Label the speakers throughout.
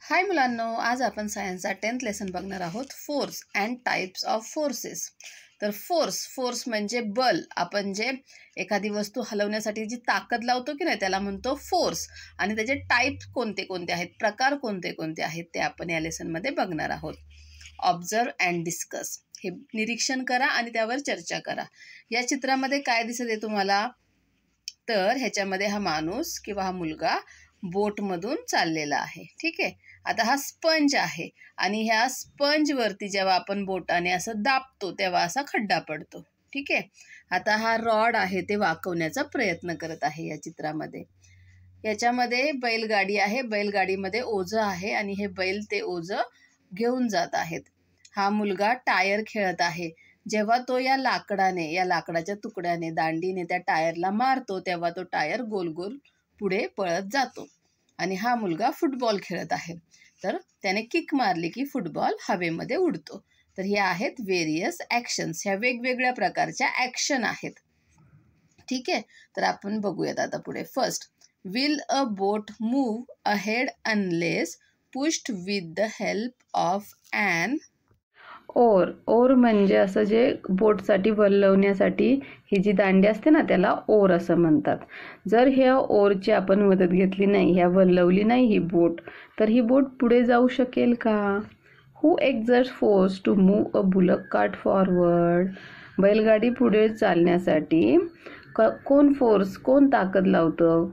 Speaker 1: हाय मुलांनो, आज आपण सायन्सचा 10th लेसन बघणार आहोत, force and types of forces. तर फोर्स म्हणजे बल. आपण जे एखादी वस्तू हलवण्यासाठी जी ताकद लावतो की नाही त्याला म्हणतो फोर्स. आणि त्याचे टाइप कोणते कोणते आहेत, प्रकार कोणते कोणते आहेत ते आपण या लेसनमध्ये बघणार आहोत. Observe and discuss. हे निरीक्षण करा आणि त्यावर चर्चा करा. या चित्रामध्ये काय दिसत आहे तुम्हाला? तर ह्याच्यामध्ये हा माणूस किंवा हा मुलगा बोटमधून चाललेला आहे. ठीक आहे. आता हा स्पंज आहे आणि ह्या स्पंजवरती जेव्हा आपण बोटाने असं दाबतो तेव्हा असा खड्डा पडतो. ठीक आहे. आता हा रॉड आहे ते वाकवण्याचा प्रयत्न करत आहे या चित्रामध्ये. याच्यामध्ये बैलगाडी आहे, बैलगाडीमध्ये ओझं आहे आणि हे बैल ते ओझं घेऊन जात आहेत. हा मुलगा टायर खेळत आहे. जेव्हा तो या लाकडाच्या तुकड्याने दांडीने त्या टायरला मारतो तेव्हा तो टायर गोल गोल पुढे पळत जातो. आणि हा मुलगा फुटबॉल खेळत आहे. तर त्याने किक मारली की फुटबॉल हवेमध्ये उडतो. तर हे आहेत व्हेरियस ॲक्शन्स. ह्या वेगवेगळ्या प्रकारच्या ॲक्शन आहेत. ठीक आहे. तर आपण बघूयात आता पुढे. First, will a boat move ahead unless pushed with the help of an oar म्हणजे असं जे बोटसाठी वल्लवण्यासाठी ही जी दांडी असते ना त्याला ओर असं म्हणतात. जर ह्या ओरची आपण मदत घेतली नाही, ह्या वल्लवली नाही ही बोट, तर ही बोट पुढे जाऊ शकेल का? Who exerts force to move a bullock cart forward. बैलगाडी पुढे चालण्यासाठी कोण ताकद लावतं?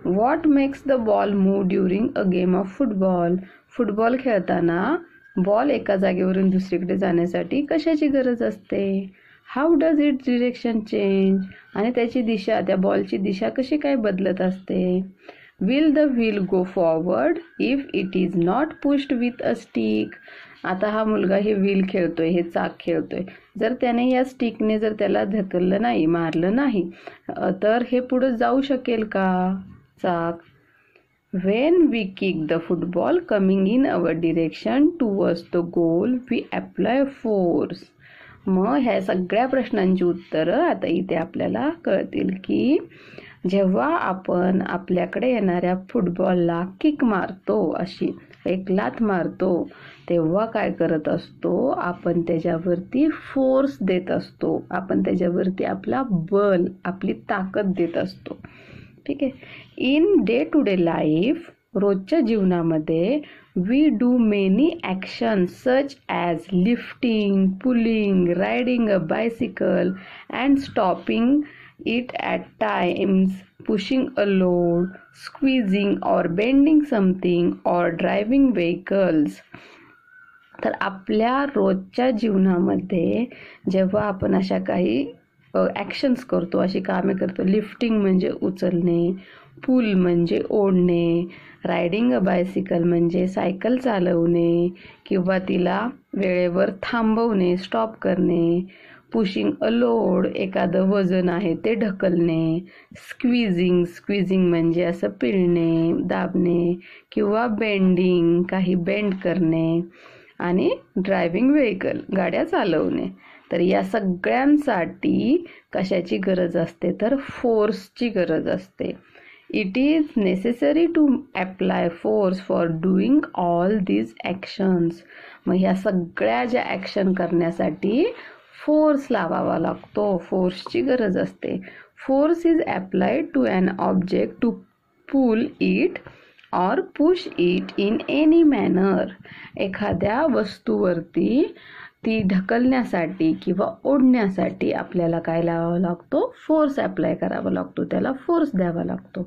Speaker 1: What makes the ball move during a game of football. Football खेळताना बॉल एका जागेवरून दुसरीकडे जाण्यासाठी कशाची गरज असते? How does it direction change. आणि त्याची दिशा, त्या बॉलची दिशा कशी काय बदलत असते? Will the wheel go forward if it is not pushed with a stick. आता हा मुलगा हे व्हील खेळतोय, हे चाक खेळतोय. जर त्याने या स्टिकने जर त्याला ढकललं नाही, मारलं नाही, तर हे पुढे जाऊ शकेल का चाक? When we kick the football coming in our direction towards the goal, we apply force. मग ह्या सगळ्या प्रश्नांची उत्तरं आता इथे आपल्याला कळतील की जेव्हा आपण आपल्याकडे येणाऱ्या फुटबॉलला किक मारतो, अशी एक लाथ मारतो, तेव्हा काय करत असतो? आपण त्याच्यावरती फोर्स देत असतो. आपण त्याच्यावरती आपला बल, आपली ताकद देत असतो. ठीक आहे. In day to day life, रोजच्या जीवनामध्ये we do many actions such as lifting, pulling, riding a bicycle and stopping it at times, pushing a load, squeezing or bending something or driving vehicles. तर आपल्या रोजच्या जीवनामध्ये जेव्हा आपण अशा काही ॲक्शन्स करतो, अशी कामे करतो, लिफ्टिंग म्हणजे उचलणे, पुल म्हणजे ओढणे, रायडिंग अ बायसिकल म्हणजे सायकल चालवणे किंवा तिला वेळेवर थांबवणे, स्टॉप करणे, पुशिंग अ लोड एखादं वजन आहे ते ढकलणे, स्क्वीजिंग म्हणजे असं पिळणे, दाबणे किंवा बेंडिंग काही बेंड करणे, आणि ड्रायव्हिंग व्हेकल गाड्या चालवणे. तर या सगळ्यांसाठी कशाची गरज असते? तर फोर्सची गरज असते. It is necessary to apply force for doing all these actions. मग ह्या सगळ्या ज्या ॲक्शन करण्यासाठी फोर्स लावावा लागतो, फोर्सची गरज असते. Force is applied to an object to pull it or push it in any manner. एखाद्या वस्तूवरती ती ढकलण्यासाठी किंवा ओढण्यासाठी आपल्याला काय लावावा लागतो? फोर्स अप्लाय करावा लागतो, त्याला फोर्स द्यावा लागतो.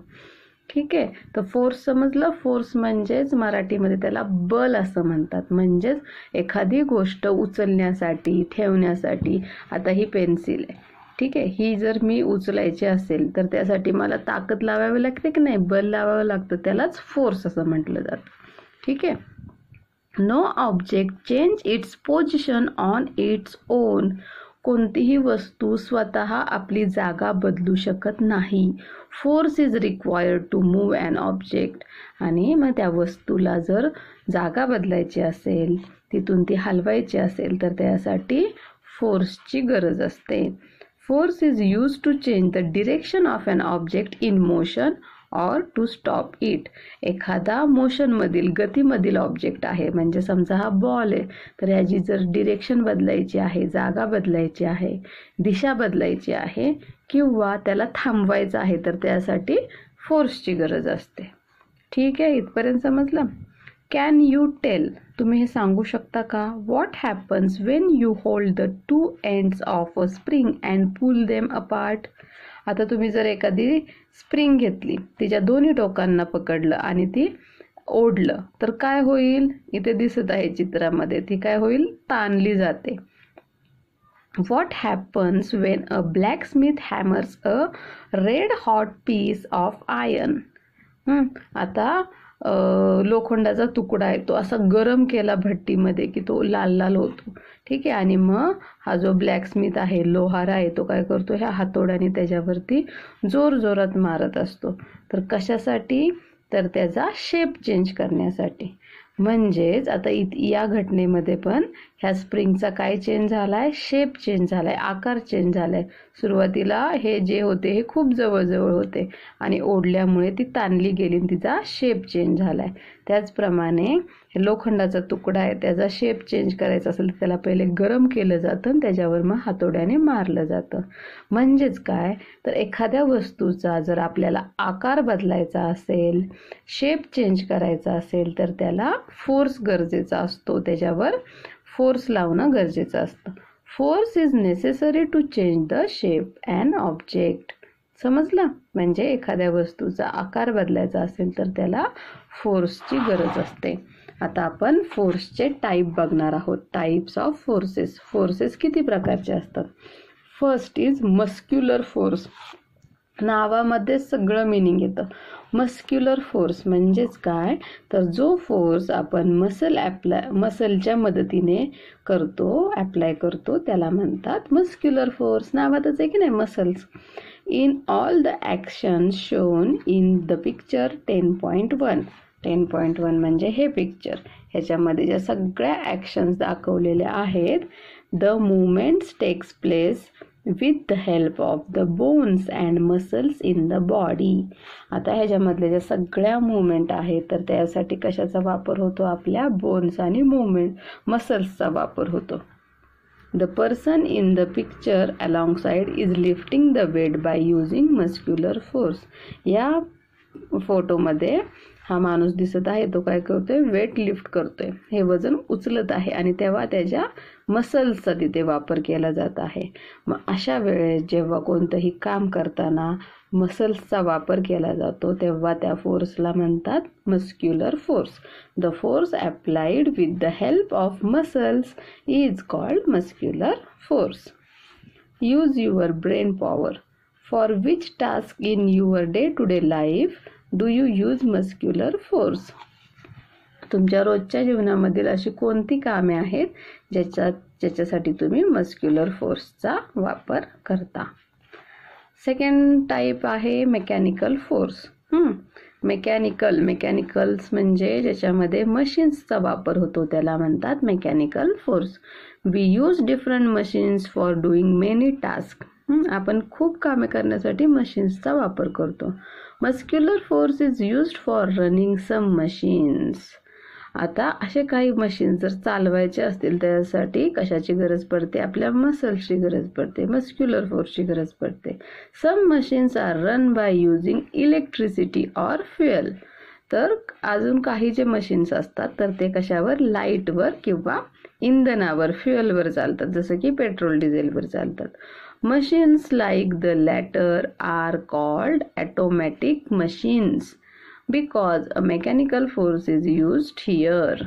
Speaker 1: ठीक आहे. तर फोर्स समजलं. फोर्स म्हणजेच मराठीमध्ये त्याला बल असं म्हणतात. म्हणजेच एखादी गोष्ट उचलण्यासाठी, ठेवण्यासाठी. आता ही पेन्सिल आहे, ठीक आहे, ही जर मी उचलायची असेल तर त्यासाठी मला ताकद लावावी लागते की नाही? बल लावावं लागतं, त्यालाच फोर्स असं म्हटलं जातं. ठीक आहे. No object change its position on its own. कोणतीही वस्तू स्वतः आपली जागा बदलू शकत नाही. Force is required to move an object. आणि मग त्या वस्तूला जर जागा बदलायची असेल, तिथून ती हलवायची असेल, तर त्यासाठी फोर्सची गरज असते. Force is used to change the direction of an object in motion or to stop it. एखादा मोशनमधील गतीमधील ऑब्जेक्ट आहे, म्हणजे समजा हा बॉल आहे, तर ह्याची जर डिरेक्शन बदलायची आहे, जागा बदलायची आहे, दिशा बदलायची आहे किंवा त्याला थांबवायचं आहे, तर त्यासाठी फोर्सची गरज असते. ठीक आहे, इथपर्यंत समजलं. कॅन यू टेल, तुम्ही हे सांगू शकता का, what happens when you hold the two ends of a spring and pull them apart. आता तुम्ही जर एखादी स्प्रिंग घेतली, तिच्या दोन्ही टोकांना पकडलं आणि ती ओढलं, तर काय होईल, इथे दिसत आहे चित्रामध्ये, ती काय होईल, ताणली जाते. What happens when a blacksmith hammers a red hot piece of iron. आता लोखंडाचा तुकडा आहे, तो असा गरम केला भट्टीमध्ये की तो लाल लाल होतो. ठीक आहे, आणि मग हा जो ब्लॅकस्मिथ आहे, लोहार आहे, तो काय करतो, ह्या हातोड्याने त्याच्यावरती जोर जोरात मारत असतो. तर कशासाठी, तर त्याचा शेप चेंज करण्यासाठी. म्हणजेच आता या घटनेमध्ये पण ह्या स्प्रिंगचा काय चेंज झालाय, शेप चेंज झालाय, आकार चेंज झालाय. सुरुवातीला हे जे होते हे खूप जवळजवळ होते आणि ओढल्यामुळे ती ताणली गेली, तिचा शेप चेंज झालाय. त्याचप्रमाणे लोखंडाचा तुकडा आहे, त्याचा शेप चेंज करायचा असेल तर त्याला पहिले गरम केलं जातं आणि त्याच्यावर मग हातोड्याने मारलं जातं. म्हणजेच काय, तर एखाद्या वस्तूचा जर आपल्याला आकार बदलायचा असेल, शेप चेंज करायचा असेल, तर त्याला फोर्स गरजेचा असतो, त्याच्यावर फोर्स लावणं गरजेचं असतं. Force is necessary to change the shape and object. समजलं, म्हणजे एखाद्या वस्तूचा आकार बदलायचा असेल तर त्याला फोर्सची गरज असते. आता आपण फोर्सचे टाईप बघणार आहोत. Types of forces. फोर्सेस किती प्रकारचे असतात. First is muscular force. नावामध्ये सगळं मिनिंग येतं. मस्क्युलर फोर्स म्हणजेच काय, तर जो फोर्स आपण मसलच्या मदतीने अप्लाय करतो त्याला म्हणतात मस्क्युलर फोर्स. नावातच आहे की नाही, muscles. In all the actions shown in the picture 10.1. 10.1 म्हणजे हे पिक्चर, ह्याच्यामध्ये ज्या सगळ्या ॲक्शन्स दाखवलेल्या आहेत, the movements takes place with the help of the bones and muscles in the body. आता ह्याच्यामधल्या ज्या सगळ्या मुवमेंट आहेत, तर त्यासाठी कशाचा वापर होतो, आपल्या बोन्स आणि मसल्सचा वापर होतो. The person in the picture alongside is lifting the weight by using muscular force. या फोटोमध्ये हा माणूस दिसत आहे, तो काय करतोय, वेट लिफ्ट करतोय, हे वजन उचलत आहे आणि तेव्हा त्याच्या मसल्सचा तिथे वापर केला जात आहे. मग अशा वेळेस जेव्हा कोणतंही काम करताना मसल्सचा वापर केला जातो, तेव्हा त्या फोर्सला म्हणतात muscular force. The force applied with the help of muscles is called muscular force. Use your brain power. For which task in your day to day life do you use muscular force. तुमच्या रोजच्या जीवनामधील अशी कोणती कामे आहेत ज्याच्यासाठी तुम्ही muscular फोर्सचा वापर करता. सेकंड टाईप आहे मेकॅनिकल फोर्स. मेकॅनिकल्स म्हणजे ज्याच्यामध्ये मशीन्सचा वापर होतो त्याला म्हणतात mechanical force. We use different machines for doing many task. आपण खूप कामे करण्यासाठी मशीन्सचा वापर करतो. Muscular force is used for running some machines. आता असे काही मशीन जर चालवायचे असतील त्यासाठी कशाची गरज पडते, आपल्या मसल्सची गरज पडते, मस्क्युलर फोर्सची गरज पडते. Some machines are run by using electricity or fuel. तर अजून काही जे मशीन्स असतात तर ते कशावर, लाईटवर किंवा इंधनावर, फ्युएलवर चालतात, जसं की पेट्रोल डिझेलवर चालतात. Machines like the latter are called automatic machines because a mechanical force is used here.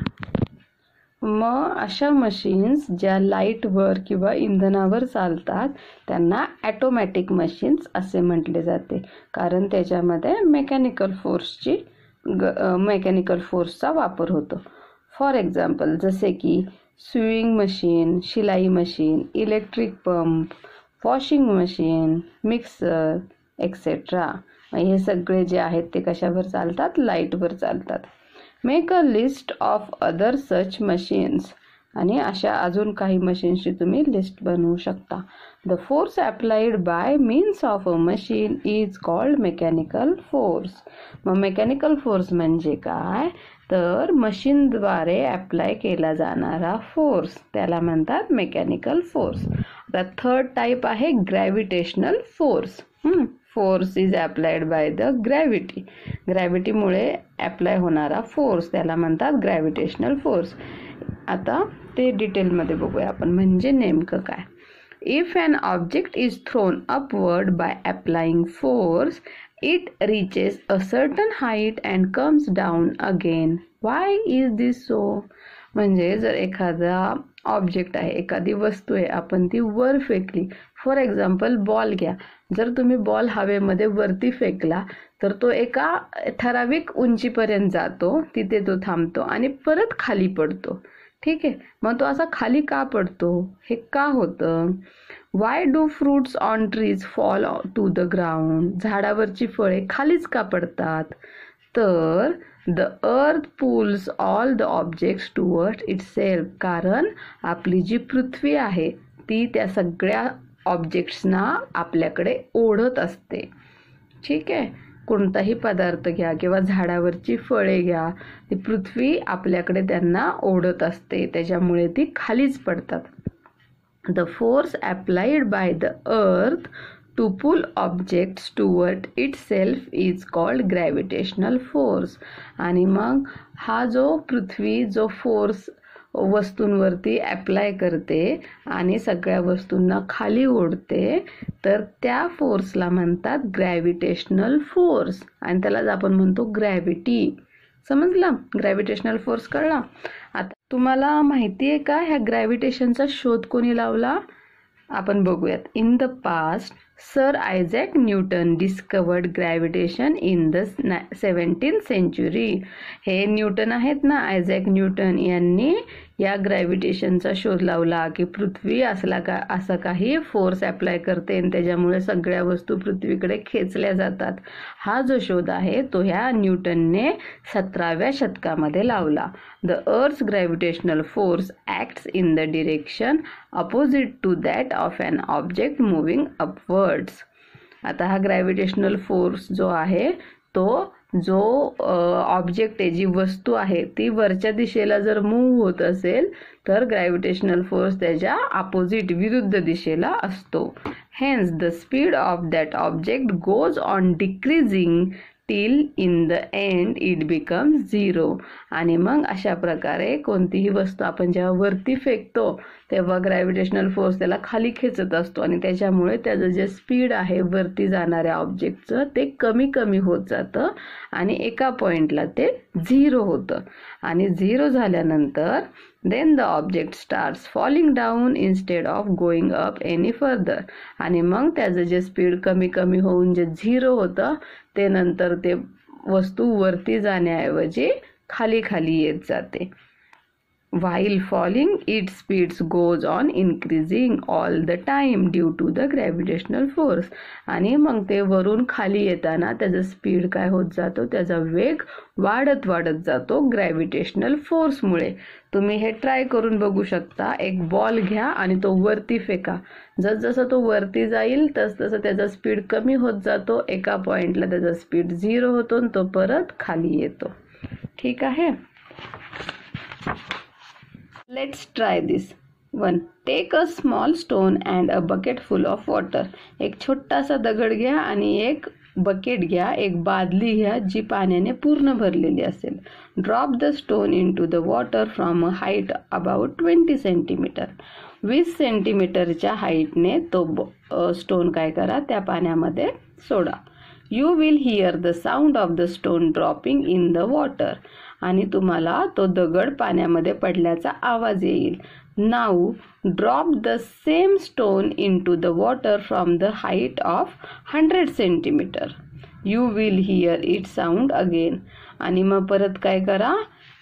Speaker 1: मग अशा मशीन्स ज्या लाईटवर किंवा इंधनावर चालतात त्यांना ॲटोमॅटिक मशीन्स असे म्हटले जाते, कारण त्याच्यामध्ये मेकॅनिकल फोर्सचा वापर होतो. फॉर एक्झाम्पल, जसे की स्विंग मशीन, शिलाई machine, electric pump, washing machine, mixer etcetera. हे सगळे जे आहेत ते कशावर चालतात, लाईटवर चालतात. Make a list of other such machines. आणि अशा अजून काही मशीन्सची तुम्ही लिस्ट बनवू शकता. The force applied by means of a machine is called mechanical force. मग मेकॅनिकल फोर्स म्हणजे काय, तर मशीनद्वारे अप्लाय केला जाणारा फोर्स त्याला म्हणतात मेकॅनिकल फोर्स. आता थर्ड टाईप आहे gravitational force. Force is applied by the gravity. ग्रॅव्हिटीमुळे अप्लाय होणारा फोर्स त्याला म्हणतात ग्रॅव्हिटेशनल फोर्स. आता ते डिटेलमध्ये बघूया आपण म्हणजे नेमकं काय. If an object is thrown upward by applying force it reaches a certain height and comes down again. Why is this so? म्हणजे जर एखादा ऑब्जेक्ट आहे, एखादी वस्तू आहे, आपण ती वर फेकली, फॉर एक्झाम्पल बॉल घ्या. जर तुम्ही बॉल हवेमध्ये वरती फेकला तर तो एका ठराविक उंचीपर्यंत जातो, तिथे तो थांबतो आणि परत खाली पडतो. ठीक आहे, मग तो असा खाली का पडतो, हे का होतं? Why do fruits on trees fall to the ground. झाडावरची फळे खालीच का पडतात, तर the earth pulls all the objects towards itself. कारण आपली जी पृथ्वी आहे ती त्या सगळ्या ऑब्जेक्ट्सना आपल्याकडे ओढत असते. ठीक आहे, कोणताही पदार्थ घ्या किंवा झाडावरची फळे घ्या, ती पृथ्वी आपल्याकडे त्यांना ओढत असते, त्याच्यामुळे ती खालीच पडतात. The force applied by the earth to pull objects toward itself is called gravitational force. आणि मग हा जो पृथ्वी जो फोर्स वस्तूंवरती अप्लाय करते आणि सगळ्या वस्तूंना खाली ओढते, तर त्या फोर्सला म्हणतात ग्रॅव्हिटेशनल फोर्स आणि त्यालाच आपण म्हणतो ग्रॅव्हिटी. समजलं? ग्रॅव्हिटेशनल फोर्स कळला. आता तुम्हाला माहिती आहे का ह्या ग्रॅव्हिटेशनचा शोध कोणी लावला? आपण बघूयात. In the past sir Isaac Newton discovered gravitation in the 17th century. हे न्यूटन आहेत ना, आयझॅक न्यूटन यांनी या ग्रॅव्हिटेशनचा शोध लावला की पृथ्वी असं काही फोर्स अप्लाय करते आणि त्याच्यामुळे सगळ्या वस्तू पृथ्वीकडे खेचल्या जातात. हा जो शोध आहे तो ह्या न्यूटनने 17व्या शतकामध्ये लावला. The earth's gravitational force acts in the direction opposite to that of an object moving upwards. आता हा ग्रॅव्हिटेशनल फोर्स जो आहे तो जो ऑब्जेक्ट आहे, जी वस्तू आहे ती वरच्या दिशेला जर मूव्ह होत असेल तर ग्रॅव्हिटेशनल फोर्स त्याच्या अपोजिट विरुद्ध दिशेला असतो. Hence the speed of that object goes on decreasing till in the end it becomes 0. आणि मग अशा प्रकारे कोणतीही वस्तू आपण जेव्हा वरती फेकतो तेव्हा ग्रॅव्हिटेशनल फोर्स त्याला खाली खेचत असतो आणि त्याच्यामुळे त्याचं जे स्पीड आहे वरती जाणाऱ्या ऑब्जेक्टचं ते कमी कमी होत जातं आणि एका पॉईंटला ते 0 होतं. आणि 0 झाल्यानंतर then the object starts falling down instead of going up any further. आणि मग त्याचं जे स्पीड कमी कमी होऊन जे 0 होतं ते नंतर ते वस्तू वरती जाण्याऐवजी खाली खाली येत जाते. While falling, its speed goes on increasing all the time due to the gravitational force. आणि मग ते वरून खाली येताना त्याचा स्पीड काय होत जातो, त्याचा वेग वाढत वाढत जातो ग्रॅव्हिटेशनल फोर्समुळे. तुम्ही हे ट्राय करून बघू शकता. एक बॉल घ्या आणि तो वरती फेका. जसजसं तो वरती जाईल तसतसं त्याचा स्पीड कमी होत जातो. एका पॉइंटला त्याचा स्पीड 0 होतो आणि तो परत खाली येतो. ठीक आहे. Let's try this one. Take a small stone and a bucket full of water. एक छोटासा दगड घ्या आणि एक बकेट घ्या, एक बादली घ्या जी पाण्याने पूर्ण भरलेली असेल. Drop the stone into the water from a height about 20 centimeter. 20 सेंटीमीटरच्या हाईटने तो स्टोन काय करा, त्या पाण्यामध्ये सोडा. You will hear the sound of the stone dropping in the water. आणि तुम्हाला तो दगड पाण्यामध्ये पडल्याचा आवाज येईल. Now drop the same stone into the water from the height of 100 centimetre. You will hear it sound again. आणि मग परत काय करा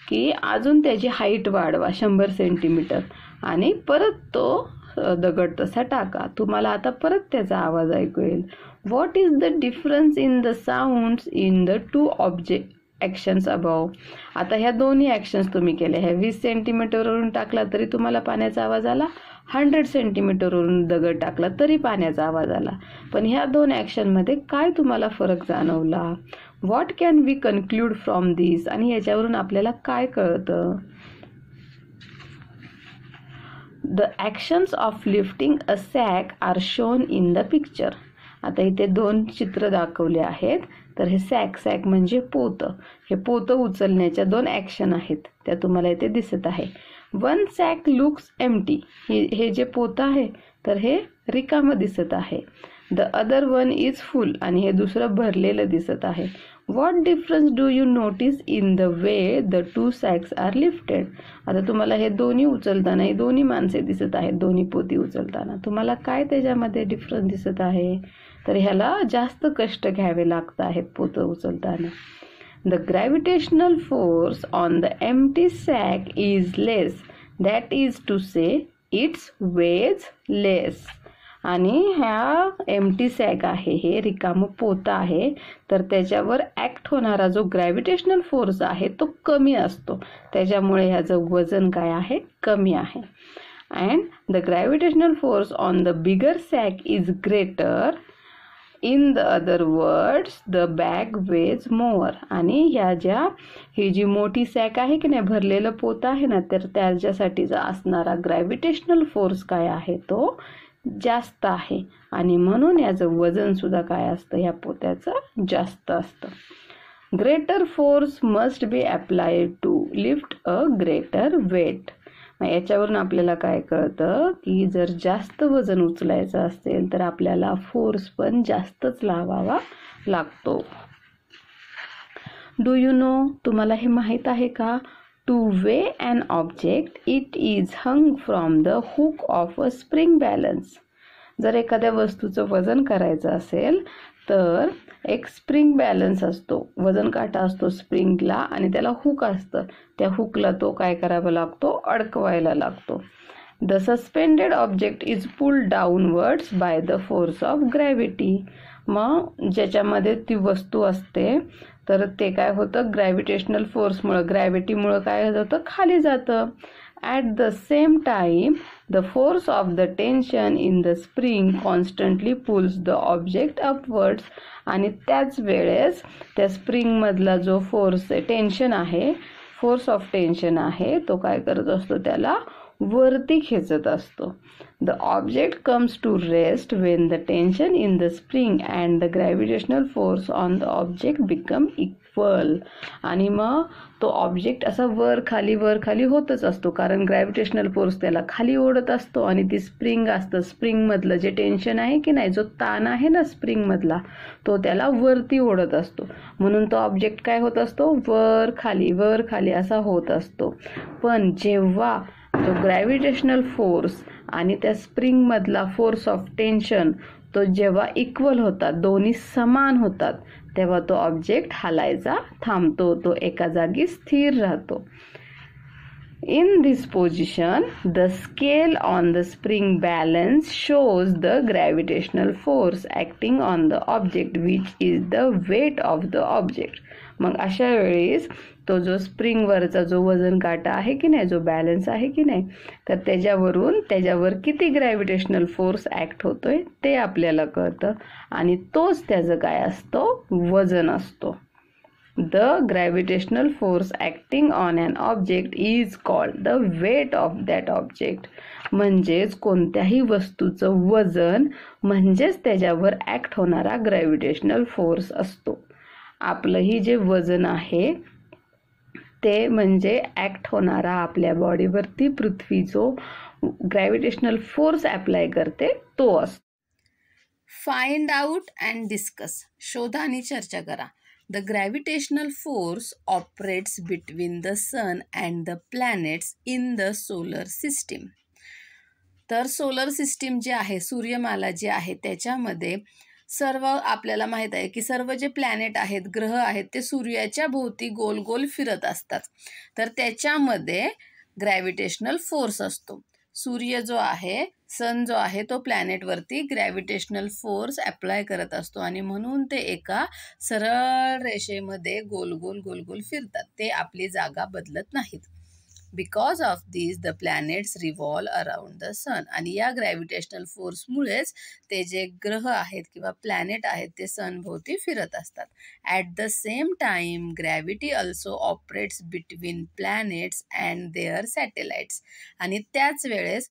Speaker 1: की अजून त्याची हाईट वाढवा 100 सेंटीमीटर आणि परत तो दगड तसा टाका. तुम्हाला आता परत त्याचा आवाज ऐकू येईल. What is the difference in the sounds in the two
Speaker 2: actions above. आता ह्या दोन्ही ॲक्शन्स तुम्ही केल्या. ह्या 20 सेंटीमीटरवरून टाकला तरी तुम्हाला पाण्याचा आवाज आला, 100 सेंटीमीटरवरून दगड टाकला तरी पाण्याचा आवाज आला. पण ह्या दोन ॲक्शनमध्ये काय तुम्हाला फरक जाणवला? What can we conclude from this? आणि याच्यावरून आपल्याला काय कळतं? The actions of lifting a sack are shown in the picture. आता इथे दोन चित्र दाखवले आहेत. तर हे सॅक म्हणजे पोतं. हे पोतं उचलण्याच्या दोन ॲक्शन आहेत, त्या तुम्हाला इथे दिसत आहे. One sack looks empty. हे जे पोतं आहे तर हे रिकामं दिसत आहे. The other one is full. आणि हे दुसरं भरलेलं दिसत आहे. What difference do you notice in the way the two sacks are lifted? आता तुम्हाला हे दोन्ही उचलताना, हे दोन्ही माणसे दिसत आहेत, दोन्ही पोती उचलताना. तुम्हाला काय त्याच्यामध्ये डिफरन्स दिसत आहे? तर ह्याला जास्त कष्ट घ्यावे लागत आहेत पोतं उचलताना. The gravitational force on the empty sack is less. That is to say it's weighs less. आणि ह्या एम्प्टी सॅक आहे, हे रिकामं पोतं आहे, तर त्याच्यावर ॲक्ट होणारा जो ग्रॅव्हिटेशनल फोर्स आहे तो कमी असतो. त्याच्यामुळे ह्याचं वजन काय आहे? कमी आहे. And the gravitational force on the bigger sack is greater. In the other words the bag weighs more. आणि ही जी मोठी सॅक आहे की नाही, भरलेलं पोतं आहे ना, तर त्याच्यासाठीचा असणारा ग्रॅव्हिटेशनल फोर्स काय आहे? तो जास्त आहे. आणि म्हणून याचं वजन सुद्धा काय असतं? ह्या पोत्याचं जास्त असतं. Greater force must be applied to lift a greater weight. याच्यावरून आपल्याला काय कळतं की जर जास्त वजन उचलायचं असेल तर आपल्याला फोर्स पण जास्तच लावावा लागतो. Do you know? तुम्हाला हे माहीत आहे का? To weigh an object it is hung from the hook of a spring balance. जर एखाद्या वस्तूचं वजन करायचं असेल तर एक स्प्रिंग बॅलन्स असतो, वजन काटा असतो स्प्रिंगला, आणि त्याला हुक असतं. त्या हुकला तो काय करावा लागतो? अडकवायला लागतो. The suspended object is pulled downwards by the force of gravity. मग ज्याच्यामध्ये ती वस्तू असते तर ते काय होतं? ग्रॅव्हिटेशनल फोर्समुळं, ग्रॅव्हिटीमुळं काय होतं? खाली जातं. At the same time the force of the tension in the spring constantly pulls the object upwards. आणि त्याच वेळेस त्या स्प्रिंगमधला जो फोर्स टेन्शन आहे, फोर्स ऑफ टेन्शन आहे, तो काय करत असतो? त्याला वरती खेचत असतो. The object comes to rest when the tension in the spring and the gravitational force on the object become equal. आणि मग तो ऑब्जेक्ट असा वर खाली होतच असतो, कारण ग्रॅव्हिटेशनल फोर्स त्याला खाली ओढत असतो आणि ती स्प्रिंग असतं, स्प्रिंगमधलं जे टेन्शन आहे की नाही, जो ताण आहे ना स्प्रिंगमधला, तो त्याला वरती ओढत असतो. म्हणून तो ऑब्जेक्ट काय होत असतो? वर खाली असा होत असतो. पण जेव्हा जो ग्रॅव्हिटेशनल फोर्स आणि त्या स्प्रिंगमधला फोर्स ऑफ टेन्शन तो जेव्हा इक्वल होतात, दोन्ही समान होतात, तेव्हा तो ऑब्जेक्ट हालायचा थांबतो, तो एका जागी स्थिर राहतो. In this position, the scale on the spring balance shows the gravitational force acting on the object, which is the weight of the object. मग अशा वेळेस तो जो स्प्रिंगवरचा जो वजन काटा आहे की नाही, जो बॅलन्स आहे की नाही, तर त्याच्यावर किती ग्रॅव्हिटेशनल फोर्स ॲक्ट होतोय ते आपल्याला कळतं, आणि तोच त्याचं काय असतो? वजन असतो. The gravitational force acting on an object is called the weight of that object. म्हणजेच कोणत्याही वस्तूचं वजन म्हणजेच त्याच्यावर ॲक्ट होणारा ग्रॅव्हिटेशनल फोर्स असतो. आपलंही जे वजन आहे ते म्हणजे ॲक्ट होणारा आपल्या बॉडीवरती पृथ्वी जो ग्रॅव्हिटेशनल फोर्स अप्लाय करते तो असतो.
Speaker 1: Find out and discuss. शोधा आणि चर्चा करा. The gravitational force operates between the sun and the planets in the solar system. तर सोलर सिस्टीम जे आहे, सूर्यमाला जे आहे, त्याच्यामध्ये सर्व आपल्याला माहीत आहे की सर्व जे प्लॅनेट आहेत, ग्रह आहेत, ते सूर्याच्या भोवती गोल गोल फिरत असतात. तर त्याच्यामध्ये ग्रॅव्हिटेशनल फोर्स असतो. सूर्य जो आहे सन जो आहे तो प्लॅनेटवरती ग्रॅव्हिटेशनल फोर्स अप्लाय करत असतो आणि म्हणून ते एका सरळ रेषेमध्ये गोल गोल गोल गोल फिरतात. ते आपली जागा बदलत नाहीत. Because of this the planets revolve around the sun. आणि या ग्रॅव्हिटेशनल फोर्समुळेच ते जे ग्रह आहेत किंवा प्लॅनेट आहेत ते सनभोवती फिरत असतात. At the same time gravity also operates between planets and their satellites. आणि त्याच वेळेस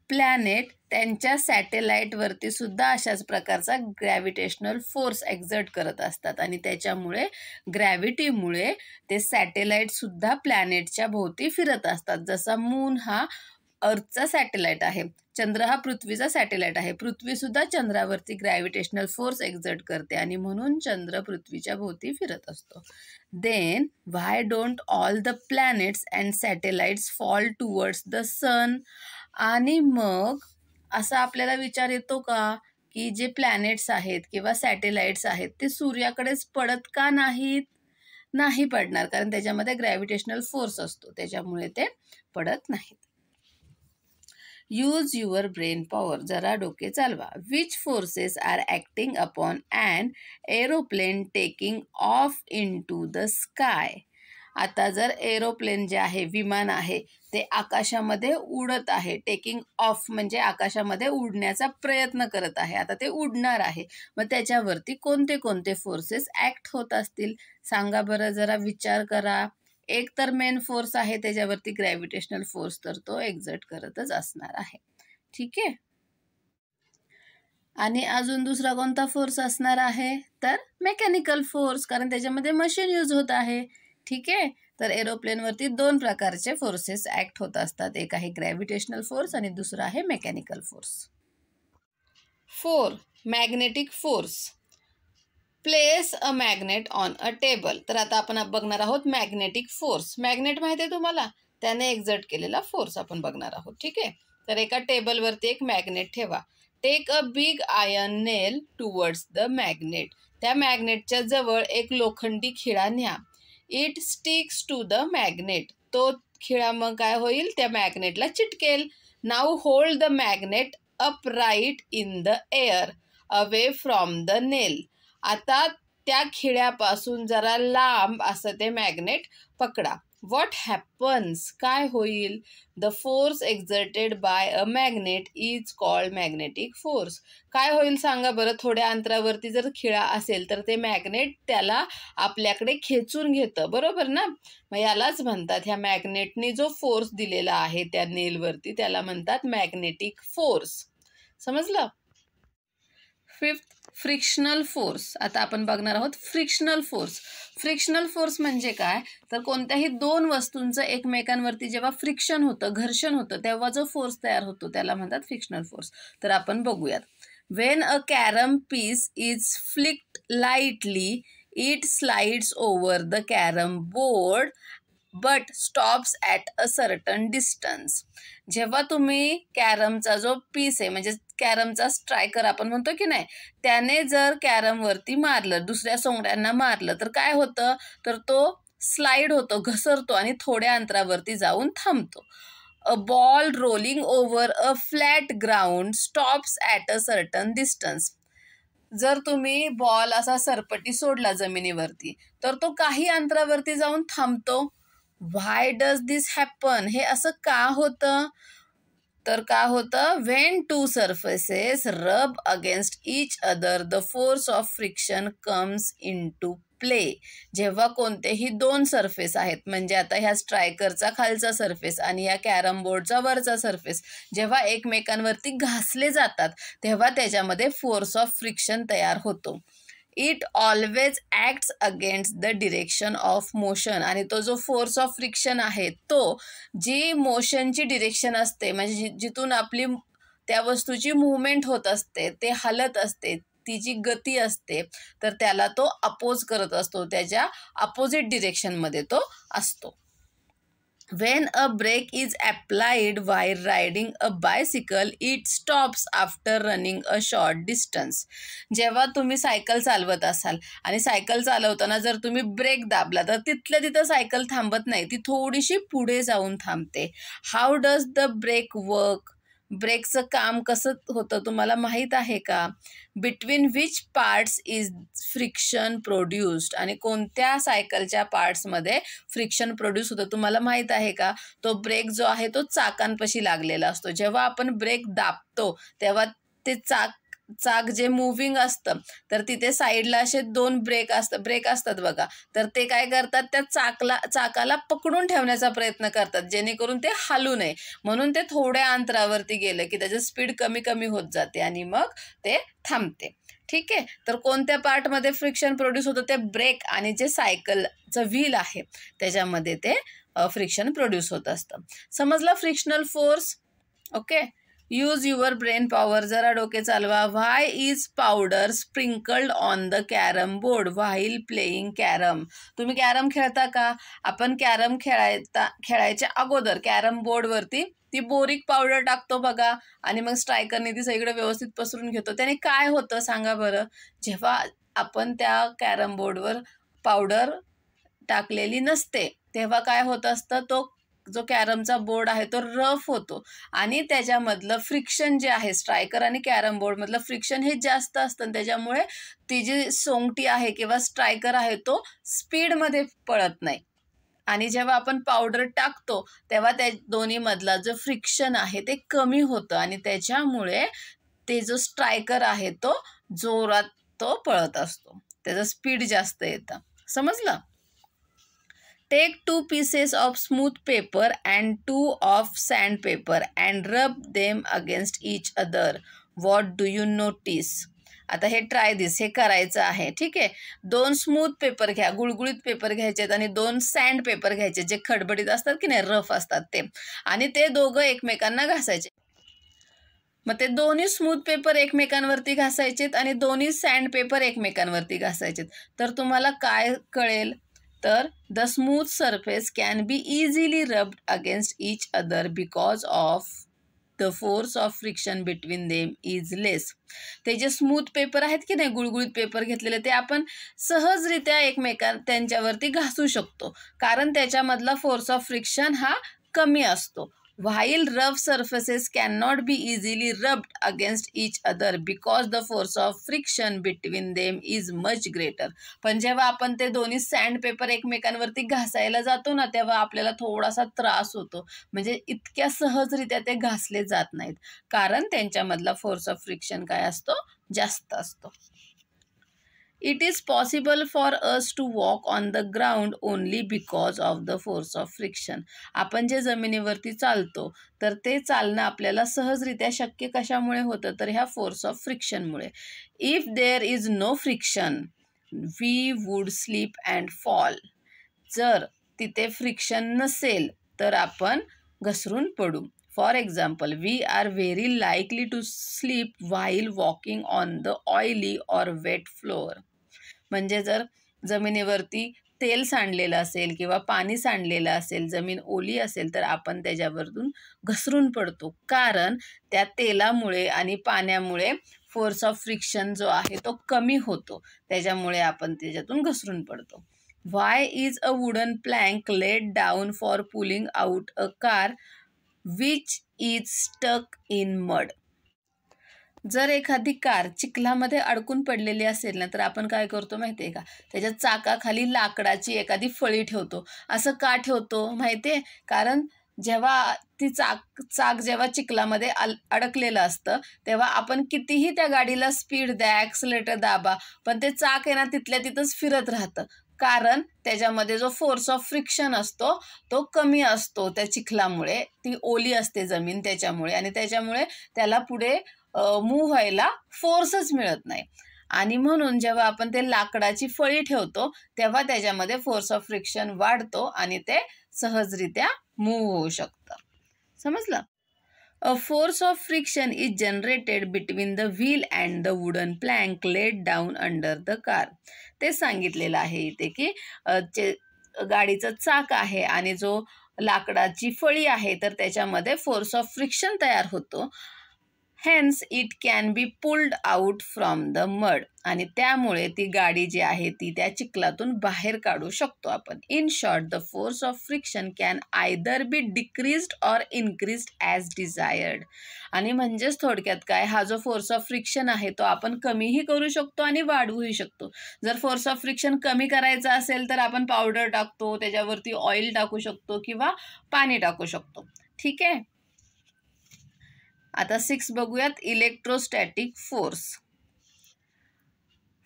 Speaker 1: प्लॅनेट त्यांच्या सॅटेलाइटवरती सुद्धा अशाच प्रकारचा ग्रॅव्हिटेशनल फोर्स एक्झर्ट करत असतात आणि त्याच्यामुळे ग्रॅव्हिटीमुळे ते सॅटेलाइटसुद्धा प्लॅनेटच्या भोवती फिरत असतात. जसा मून हा अर्थचा सॅटेलाइट आहे, चंद्र हा पृथ्वीचा सॅटेलाइट आहे, पृथ्वीसुद्धा चंद्रावरती ग्रॅव्हिटेशनल फोर्स एक्झर्ट करते आणि म्हणून चंद्र पृथ्वीच्या भोवती फिरत असतो. Then why don't all the planets and satellites fall towards the sun. आणि मग असा आपल्याला विचार येतो का की जे प्लॅनेट्स आहेत किंवा सॅटेलाइट्स आहेत ते सूर्याकडेच पडत का नाहीत? नाही पडणार, कारण त्याच्यामध्ये ग्रॅव्हिटेशनल फोर्स असतो, त्याच्यामुळे ते पडत नाहीत. Use your brain power. जरा डोके चालवा. Which forces are acting upon an aeroplane taking off into the sky. आता जर एरोप्लेन जे आहे, विमान आहे, ते आकाशामध्ये उडत आहे. टेकिंग ऑफ म्हणजे आकाशामध्ये उडण्याचा प्रयत्न करत आहे. आता ते उडणार आहे, मग त्याच्यावरती कोणते कोणते फोर्सेस ॲक्ट होत असतील सांगा बरं, जरा विचार करा. एक तर मेन फोर्स आहे त्याच्यावरती ग्रॅव्हिटेशनल फोर्स, तर तो एक्झर्ट करतच असणार आहे. ठीक आहे. आणि अजून दुसरा कोणता फोर्स असणार आहे तर मेकॅनिकल फोर्स, कारण त्याच्यामध्ये मशीन यूज होत आहे. ठीक आहे. तर एरोप्लेनवरती दोन प्रकारचे फोर्सेस ॲक्ट होत असतात. एक आहे ग्रॅव्हिटेशनल फोर्स आणि दुसरा आहे mechanical force. 4. Magnetic force. Place a magnet on a table. तर आता आपण बघणार आहोत मॅग्नेटिक फोर्स. मॅग्नेट माहिती आहे तुम्हाला, त्याने एक्झर्ट केलेला फोर्स आपण बघणार आहोत. ठीक आहे. तर एका टेबलवरती एक मॅग्नेट ठेवा. Take a big iron nail towards the magnet. त्या मॅग्नेटच्या जवळ एक लोखंडी खिळा न्या. It sticks to the magnet. तो खिळा मग काय होईल, त्या मॅग्नेटला चिटकेल. Now hold the magnet upright in the air away from the nail. आता त्या खिळ्यापासून जरा लांब असं ते मॅग्नेट पकडा. What happens. काय होईल. The force exerted by a magnet is called magnetic force. काय होईल सांगा बरं. थोड्या अंतरावरती जर खिळा असेल तर ते मॅग्नेट त्याला आपल्याकडे खेचून घेतं, बरोबर ना. मग यालाच म्हणतात, ह्या मॅग्नेटनी जो फोर्स दिलेला आहे त्या नेलवरती त्याला म्हणतात मॅग्नेटिक फोर्स. समजलं. 5th frictional force. आता आपण बघणार आहोत फ्रिक्शनल फोर्स. फ्रिक्शनल फोर्स म्हणजे काय तर कोणत्याही दोन वस्तूंचं एकमेकांवरती जेव्हा फ्रिक्शन होतं, घर्षण होतं, तेव्हा जो फोर्स तयार होतो त्याला म्हणतात फ्रिक्शनल फोर्स. तर आपण बघूयात. When a carrom piece is flicked lightly it slides over the carrom board but stops at a certain distance. जेव्हा तुम्ही कॅरमचा जो पीस आहे म्हणजे कॅरमचा स्ट्रायकर आपण म्हणतो की नाही, त्याने जर कॅरमवरती मारलं, दुसऱ्या सोंगड्यांना मारलं तर काय होतं तर तो स्लाइड होतो, घसरतो आणि थोड्या अंतरावरती जाऊन थांबतो. A ball rolling over a flat ground stops at a certain distance. जर तुम्ही बॉल असा सरपटी सोडला जमिनीवरती तर तो काही अंतरावरती जाऊन थांबतो. Why does this happen. हे असं का होतं तर का होतं. When two surfaces rub against each other the force of friction comes into play. जेव्हा कोणतेही दोन सरफेस आहेत, म्हणजे आता ह्या स्ट्रायकरचा खालचा सरफेस आणि या कॅरम बोर्डचा वरचा सरफेस जेव्हा एकमेकांवरती घासले जातात तेव्हा त्याच्यामध्ये फोर्स ऑफ फ्रिक्शन तयार होतो. It always acts against the direction of motion. आणि तो जो फोर्स ऑफ फ्रिक्शन आहे तो जी मोशनची डिरेक्शन असते, म्हणजे जिथून आपली त्या वस्तूची मूव्हमेंट होत असते, ते हलत असते, ती जी गती असते, तर त्याला तो अपोज करत असतो, त्याच्या अपोजिट डिरेक्शनमध्ये तो असतो. When a brake is applied while riding a bicycle, it stops after running a short distance. जेव्हा तुम्ही सायकल चालवत असाल आणि सायकल चालवताना जर तुम्ही ब्रेक दाबला तर तिथल्या तिथं सायकल थांबत नाही, ती थोडीशी पुढे जाऊन थांबते. How does the brake work. ब्रेकचं काम कसं होतं तुम्हाला माहीत आहे का? Between which parts is friction produced, आणि कोणत्या सायकलच्या पार्ट्समध्ये फ्रिक्शन प्रोड्यूस होतं तुम्हाला माहीत आहे का? तो ब्रेक जो आहे तो चाकांपाशी लागलेला असतो. जेव्हा आपण ब्रेक दाबतो तेव्हा ते चाक जे मूव्हिंग असतं तर तिथे साईडला असे 2 ब्रेक असतात बघा. तर ते काय करतात, त्या चाकाला पकडून ठेवण्याचा प्रयत्न करतात जेणेकरून ते हलू नये. म्हणून ते थोड्या अंतरावरती गेलं की त्याचं स्पीड कमी कमी होत जाते आणि मग ते थांबते. ठीक आहे. तर कोणत्या पार्टमध्ये फ्रिक्शन प्रोड्यूस होतं? ते ब्रेक आणि जे सायकलचं व्हील आहे त्याच्यामध्ये ते फ्रिक्शन प्रोड्यूस होत असतं. समजलं frictional force? Okay. Use your brain power, जरा डोके चालवा. Why is powder sprinkled on the carrom board while playing carrom? तुम्ही कॅरम खेळता का? आपण कॅरम खेळायच्या अगोदर कॅरम बोर्डवरती ती बोरिक पावडर टाकतो बघा, आणि मग स्ट्रायकरने ती सगळीकडे व्यवस्थित पसरून घेतो. त्याने काय होतं सांगा बरं? जेव्हा आपण त्या कॅरम बोर्डवर पावडर टाकलेली नसते तेव्हा काय होत असतं, तो जो कॅरमचा बोर्ड आहे तो रफ होतो आणि त्याच्यामधलं फ्रिक्शन जे आहे, स्ट्रायकर आणि कॅरम बोर्डमधलं फ्रिक्शन हे जास्त असतं. त्याच्यामुळे ती जी सोंगटी आहे किंवा स्ट्रायकर आहे तो स्पीडमध्ये पळत नाही. आणि जेव्हा आपण पावडर टाकतो तेव्हा त्या दोन्हीमधला जो फ्रिक्शन आहे ते कमी होतं आणि त्याच्यामुळे ते जो स्ट्रायकर आहे तो जोरात तो पळत असतो, त्याचं स्पीड जास्त येतं. समजलं? Take 2 pieces of smooth paper and 2 of sandpaper and rub them against each other. What do you notice? आता हे ट्राय दिस, हे करायचं आहे. ठीक आहे. 2 स्मूथ पेपर घ्या, गुळगुळीत पेपर घ्यायचे आणि 2 सँड पेपर घ्यायचे जे खडबडीत असतात की नाही, रफ असतात ते, आणि ते दोघं एकमेकांना घासायचे. मग ते दोन्ही स्मूथ पेपर एकमेकांवरती घासायचेत आणि दोन्ही सँड पेपर एकमेकांवरती घासायचेत. तर तुम्हाला काय कळेल? तर the smooth surface can be easily rubbed against each other because of the force of friction between them is less. ते जे स्मूथ पेपर आहेत की नाही, गुळगुळीत पेपर घेतलेले, ते आपण सहजरित्या त्यांच्यावरती घासू शकतो कारण त्याच्यामधला फोर्स ऑफ फ्रिक्शन हा कमी असतो. While rough surfaces cannot be easily rubbed against each other because the force of friction between them is much greater. पण जेव्हा आपण ते दोन्ही सँड पेपर एकमेकांवरती घासायला जातो ना तेव्हा आपल्याला थोडासा त्रास होतो. म्हणजे इतक्या सहजरित्या ते घासले जात नाहीत कारण त्यांच्यामधला फोर्स ऑफ फ्रिक्शन काय असतो? जास्त असतो. It is possible for us to walk on the ground only because of the force of friction. आपण जे जमिनीवरती चालतो तर ते चालणं आपल्याला सहजरित्या शक्य कशामुळे होतं? तर ह्या फोर्स ऑफ फ्रिक्शनमुळे. If there is no friction we would slip and fall. जर तिथे फ्रिक्शन नसेल तर आपण घसरून पडू. For example, we are very likely to slip while walking on the oily or wet floor. म्हणजे जर जमिनीवरती तेल सांडलेलं असेल किंवा पाणी सांडलेलं असेल, जमीन ओली असेल, तर आपण त्याच्यावरून घसरून पडतो कारण त्या तेलामुळे आणि पाण्यामुळे फोर्स ऑफ फ्रिक्शन जो आहे तो कमी होतो, त्याच्यामुळे आपण त्याच्यातून घसरून पडतो. Why is a wooden plank laid down for pulling out a car which is stuck in mud. जर एखादी कार चिखलामध्ये अडकून पडलेली असेल ना तर आपण काय करतो माहिती आहे का? त्याच्या चाकाखाली लाकडाची एखादी फळी ठेवतो. असं का ठेवतो माहिती आहे? कारण जेव्हा ती चाक जेव्हा चिखलामध्ये अडकलेलं असतं तेव्हा आपण कितीही त्या गाडीला स्पीड द्या, ॲक्सिलेटर दाबा, पण ते चाक आहे ना तिथल्या तिथंच फिरत राहतं कारण त्याच्यामध्ये जो फोर्स ऑफ फ्रिक्शन असतो तो कमी असतो. त्या चिखलामुळे ती ओली असते जमीन त्याच्यामुळे, आणि त्याच्यामुळे त्याला पुढे मूव्ह व्हायला फोर्सच मिळत नाही. आणि म्हणून जेव्हा आपण ते लाकडाची फळी ठेवतो तेव्हा त्याच्यामध्ये फोर्स ऑफ फ्रिक्शन वाढतो आणि ते सहजरित्या मूव्ह होऊ शकतं. समजलं? A force of friction is generated between the wheel and the wooden plank laid down under the car. ते सांगितलेलं आहे इथे की गाडीचं चाक आहे आणि जो लाकडाची फळी आहे तर त्याच्यामध्ये फोर्स ऑफ फ्रिक्शन तयार होतो. Hence it can be pulled out from the mud. आणि त्यामुळे ती गाडी जी आहे ती त्या चिखलातून बाहेर काढू शकतो आपण. In short, the force of friction can either be decreased or increased as desired. आणि म्हणजेच थोडक्यात काय, हा जो फोर्स ऑफ फ्रिक्शन आहे तो आपण कमीही करू शकतो आणि वाढवूही शकतो. जर फोर्स ऑफ फ्रिक्शन कमी करायचा असेल तर आपण पावडर टाकतो, त्याच्यावरती ऑइल टाकू शकतो किंवा पाणी टाकू शकतो. ठीक आहे. आता 6 बघूयात, electrostatic force.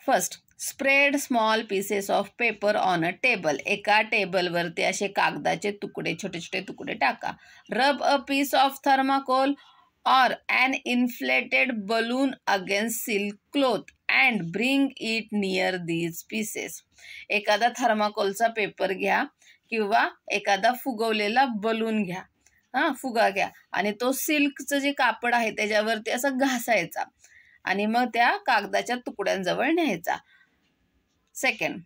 Speaker 1: First, spread small pieces of paper on a table. एका टेबलवरती असे कागदाचे तुकडे, छोटे छोटे तुकडे टाका. Rub a piece of thermocol or an inflated balloon against silk cloth and bring it near these pieces. एखादा थर्माकोलचा पेपर घ्या किंवा एखादा फुगवलेला बलून घ्या, फुगा घ्या आणि तो सिल्कचं जे कापड आहे त्याच्यावरती असं घासायचा आणि मग त्या कागदाच्या तुकड्यांजवळ न्यायचा. Second,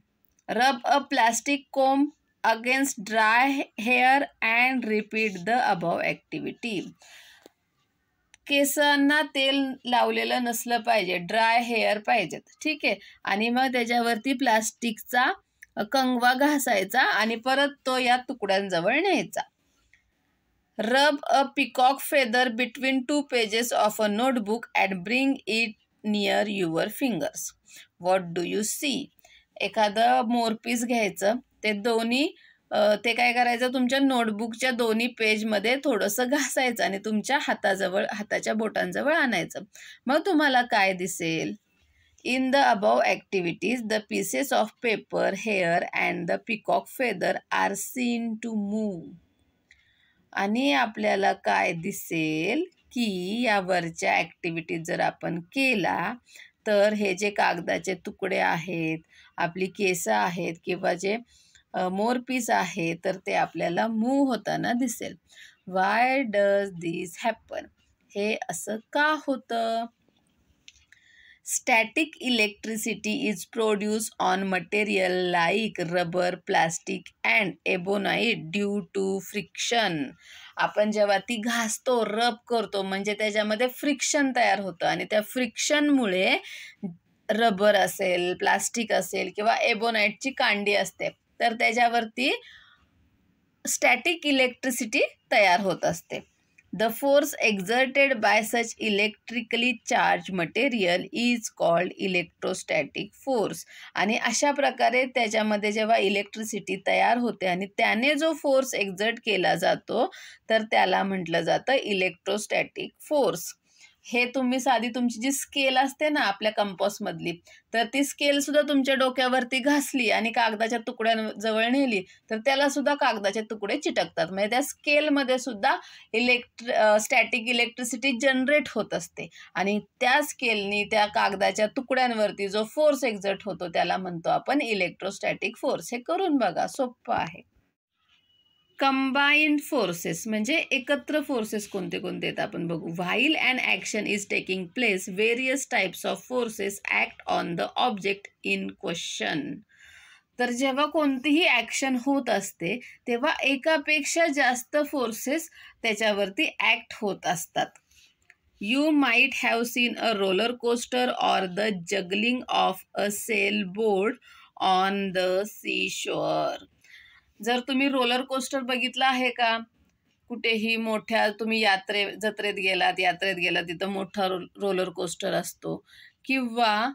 Speaker 1: rub a plastic comb against dry hair and repeat the above activity. केसांना तेल लावलेलं नसलं पाहिजे, ड्राय हेअर पाहिजेत. ठीक आहे. आणि मग त्याच्यावरती प्लास्टिकचा कंगवा घासायचा आणि परत तो या तुकड्यांजवळ न्यायचा. Rub a peacock feather between 2 pages of a notebook and bring it near your fingers. What do you see. एखादं मोरपीस घ्यायचं, ते काय करायचं, तुमच्या नोटबुकच्या दोन्ही पेजमध्ये थोडंसं घासायचं आणि तुमच्या हाताच्या बोटांजवळ आणायचं. मग तुम्हाला काय दिसेल. In the above activities the pieces of paper, hair and the peacock feather are seen to move. आणि आपल्याला काय दिसेल की यावरच्या ॲक्टिव्हिटीज जर आपण केला तर हे जे कागदाचे तुकडे आहेत, आपली केसं आहेत किंवा जे मोरपीस आहे तर ते आपल्याला मूव्ह होताना दिसेल. Why does this happen. हे असं का होतं. Static electricity is produce on material like rubber, plastic and ebonite due to friction. आपण जेव्हा ती घासतो, रब करतो, म्हणजे त्याच्यामध्ये फ्रिक्शन तयार होतं आणि त्या फ्रिक्शनमुळे रबर असेल, प्लास्टिक असेल किंवा एबोनाइटची कांडी असते तर त्याच्यावरती स्टॅटिक इलेक्ट्रिसिटी तयार होत असते. The force exerted bye such electrically charge material is called electrostatic force. आणि अशा प्रकारे त्याच्यामध्ये जेव्हा इलेक्ट्रिसिटी तयार होते आणि त्याने जो फोर्स एक्झर्ट केला जातो तर त्याला म्हटलं जातं इलेक्ट्रोस्टॅटिक फोर्स. हे तुम्ही साधी तुमची जी स्केल असते ना आपल्या कंपॉसमधली, तर ती स्केलसुद्धा तुमच्या डोक्यावरती घासली आणि कागदाच्या तुकड्यांजवळ नेली तर त्याला सुद्धा कागदाचे तुकडे चिटकतात. म्हणजे त्या स्केलमध्ये सुद्धा स्टॅटिक इलेक्ट्रिसिटी जनरेट होत असते आणि त्या स्केलनी त्या कागदाच्या तुकड्यांवरती जो फोर्स एक्झर्ट होतो त्याला म्हणतो आपण इलेक्ट्रोस्टॅटिक फोर्स. हे करून बघा, सोपं आहे. कंबाईन्ड फोर्सेस म्हणजे एकत्र फोर्सेस कोणते कोणते आहेत आपण बघू. While and action is taking place, various types of forces act on the object in question. तर जेव्हा कोणतीही ॲक्शन होत असते तेव्हा एकापेक्षा जास्त फोर्सेस त्याच्यावरती ॲक्ट होत असतात. You might have seen a roller coaster or the juggling of a sail boat on the sea shore. जर तुम्ही रोलर कोस्टर बघितला आहे का, कुठेही मोठ्या तुम्ही जत्रेत गेलात तिथं मोठा रोलर कोस्टर असतो किंवा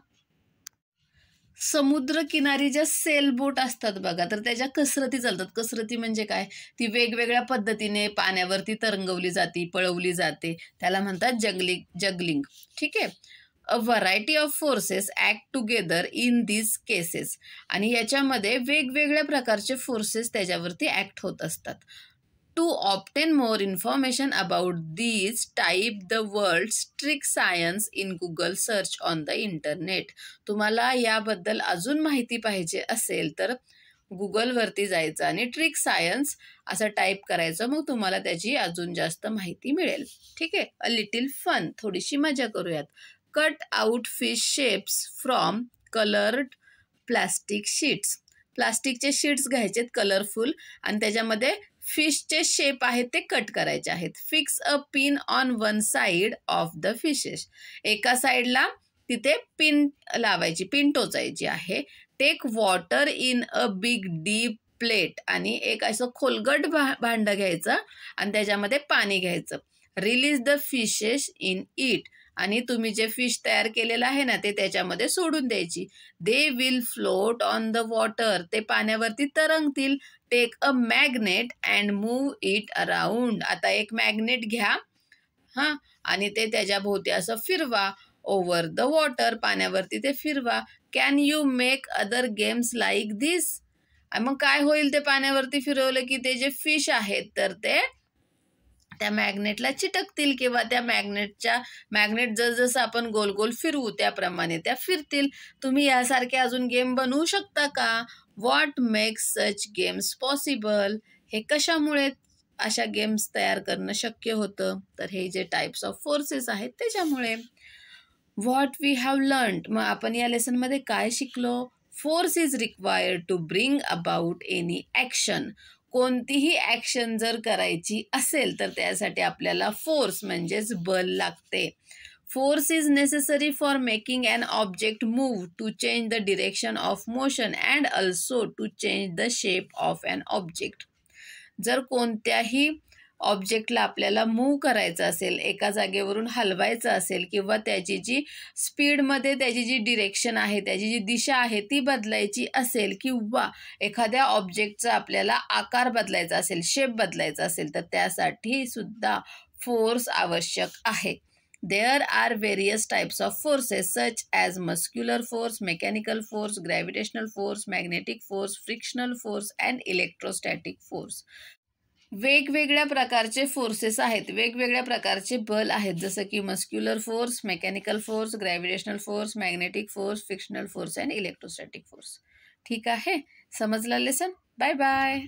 Speaker 1: समुद्रकिनारी ज्या सेल बोट असतात बघा, तर त्याच्या कसरती चालतात. कसरती म्हणजे काय, ती वेगवेगळ्या पद्धतीने पाण्यावरती तरंगवली जाते, पळवली जाते, त्याला म्हणतात जगलिंग. ठीक आहे. A variety of forces act together in these cases. आणि याच्यामध्ये वेगवेगळ्या प्रकारचे फोर्सेस त्याच्यावरती ॲक्ट होत असतात. To obtain more information about these type the world's trick science in Google search on the internet. तुम्हाला याबद्दल अजून माहिती पाहिजे असेल तर गुगलवरती जायचं आणि ट्रिक सायन्स असं टाईप करायचं, मग तुम्हाला त्याची अजून जास्त माहिती मिळेल. ठीक आहे. अ लिटिल फन, थोडीशी मजा करूयात. Cut out fish shapes from coloured plastic sheets. प्लास्टिकचे शीट्स घ्यायचेत कलरफुल आणि त्याच्यामध्ये फिशचे शेप आहेत ते कट करायचे आहेत. Fix a pin on one side of the fishes. एका साइडला तिथे पिन लावायची, पिन टोचायची आहे. Take water in a big deep plate. आणि एक असं खोलगट भांडं घ्यायचं आणि त्याच्यामध्ये पाणी घ्यायचं. Release the fishes in it. आणि तुम्ही जे फिश तयार केलेलं आहे ना ते त्याच्यामध्ये सोडून द्यायची. They will float on the water. ते पाण्यावरती तरंगतील. Take a magnet and move it around. आता एक मॅग्नेट घ्या आणि ते त्याच्या भोवती असं फिरवा. Over the water. पाण्यावरती ते फिरवा. Can you make other games like this. मग काय होईल ते पाण्यावरती फिरवलं की ते जे फिश आहेत तर ते त्या मॅग्नेटला चिटकतील किंवा त्या मॅग्नेट जसं आपण गोल गोल फिरवू त्याप्रमाणे त्या फिरतील. तुम्ही यासारखे अजून गेम बनवू शकता का? What makes such games possible. हे कशामुळे अशा गेम्स तयार करणं शक्य होतं? तर हे जे टाइप्स ऑफ फोर्सेस आहेत त्याच्यामुळे. What we have learned. मग आपण या लेसनमध्ये काय शिकलो? Force is required to bring about any action. कोणतीही ॲक्शन जर करायची असेल तर त्यासाठी आपल्याला फोर्स म्हणजेच बल लागते. Force is necessary for making an object move to change the direction of motion and also to change the shape of an object. जर कोणत्याही ऑब्जेक्टला आपल्याला मूव्ह करायचं असेल, एका जागेवरून हलवायचं असेल किंवा त्याची जी स्पीडमध्ये त्याची जी डिरेक्शन आहे, त्याची जी दिशा आहे ती बदलायची असेल किंवा एखाद्या ऑब्जेक्टचा आपल्याला आकार बदलायचा असेल, शेप बदलायचा असेल तर त्यासाठी सुद्धा फोर्स आवश्यक आहे. There are various types of forces such as muscular force, mechanical force, gravitational force, magnetic force, frictional force and electrostatic force. वेगवेगळ्या प्रकारचे फोर्सेस आहेत, वेगवेगळ्या प्रकारचे बल आहेत, जसं की muscular force, mechanical force, gravitational force, magnetic force, frictional force and electrostatic force. ठीक आहे, समजलं लेसन? Bye bye.